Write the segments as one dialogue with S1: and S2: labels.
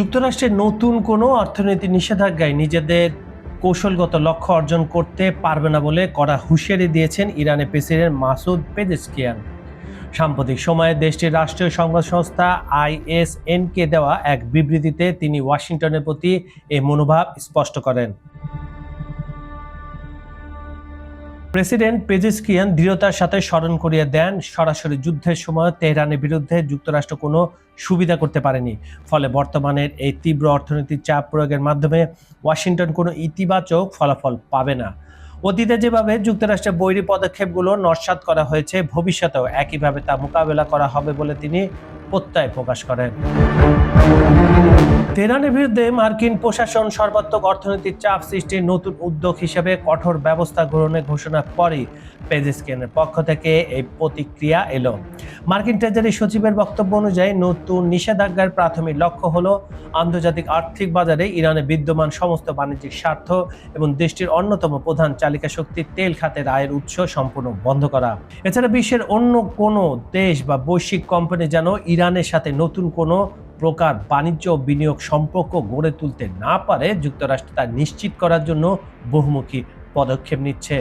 S1: যুক্তরাষ্ট্রের নতুন কোনো অর্থনীতি নিষেধাজ্ঞায় নিজেদের কৌশলগত লক্ষ্য অর্জন করতে পারবে না বলে কড়া হুঁশিয়ারি দিয়েছেন ইরানের প্রেসিডেন্ট মাসুদ পেজেশকিয়ান। সাম্প্রতিক সময়ে দেশটির রাষ্ট্রীয় সংবাদ সংস্থা ISNকে দেওয়া এক বিবৃতিতে তিনি ওয়াশিংটনের প্রতি এই মনোভাব স্পষ্ট করেন। প্রেসিডেন্ট পেজেশকিয়ান দৃঢ়তার সাথে স্মরণ করিয়ে দেন, সরাসরি যুদ্ধের সময় তেহরানের বিরুদ্ধে যুক্তরাষ্ট্র কোনো সুবিধা করতে পারেনি। ফলে বর্তমানের এই তীব্র অর্থনৈতিক চাপ প্রয়োগের মাধ্যমে ওয়াশিংটন কোনো ইতিবাচক ফলাফল পাবে না। অতীতে যেভাবে যুক্তরাষ্ট্রের বৈরী পদক্ষেপগুলো নস্যাৎ করা হয়েছে, ভবিষ্যতেও একইভাবে তা মোকাবেলা করা হবে বলে তিনি প্রত্যয় প্রকাশ করেন। তেহরানের বিরুদ্ধে মার্কিন প্রশাসন সর্বাত্মক অর্থনৈতিক চাপ সৃষ্টির নতুন উদ্যোগ হিসেবে কঠোর ব্যবস্থা গ্রহণের ঘোষণার পরই পেজেশকিয়ানের পক্ষ থেকে এই প্রতিক্রিয়া এলো। মার্কিন ট্রেজারি সচিবের বক্তব্য অনুযায়ী নতুন নিষেধাজ্ঞার প্রাথমিক লক্ষ্য হলো আন্তর্জাতিক আর্থিক বাজারে ইরানের বিদ্যমান সমস্ত বাণিজ্যিক স্বার্থ এবং দেশটির অন্যতম প্রধান চালিকা শক্তি তেল খাতের আয়ের উৎস সম্পূর্ণ বন্ধ করা। এছাড়া বিশ্বের অন্য কোনো দেশ বা বৈশ্বিক কোম্পানি যেন ইরানের সাথে নতুন কোনো প্রকার বাণিজ্য ও বিনিয়োগ সম্পর্ক গড়ে তুলতে না পারে, যুক্তরাষ্ট্র তা নিশ্চিত করার জন্য বহুমুখী পদক্ষেপ নিচ্ছে।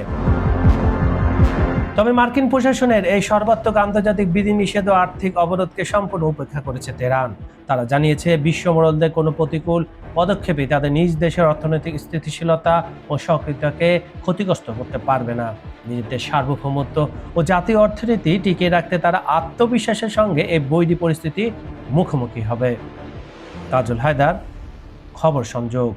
S1: তবে মার্কিন প্রশাসনের এই সর্বাত্মক আন্তর্জাতিক বিধিনিষেধ ও আর্থিক অবরোধকে সম্পূর্ণ উপেক্ষা করেছে তেহরান। তারা জানিয়েছে বিশ্বমোড়লদের কোনো প্রতিকূল পদক্ষেপই তাদের নিজ দেশের অর্থনৈতিক স্থিতিশীলতা ও সক্রিয়তাকে ক্ষতিগ্রস্ত করতে পারবে না। নিজেদের সার্বভৌমত্ব ও জাতীয় অর্থনীতি টিকিয়ে রাখতে তারা আত্মবিশ্বাসের সঙ্গে এই বৈরী পরিস্থিতি মুখোমুখি হবে। তাজুল হায়দার, খবর সংযোগ।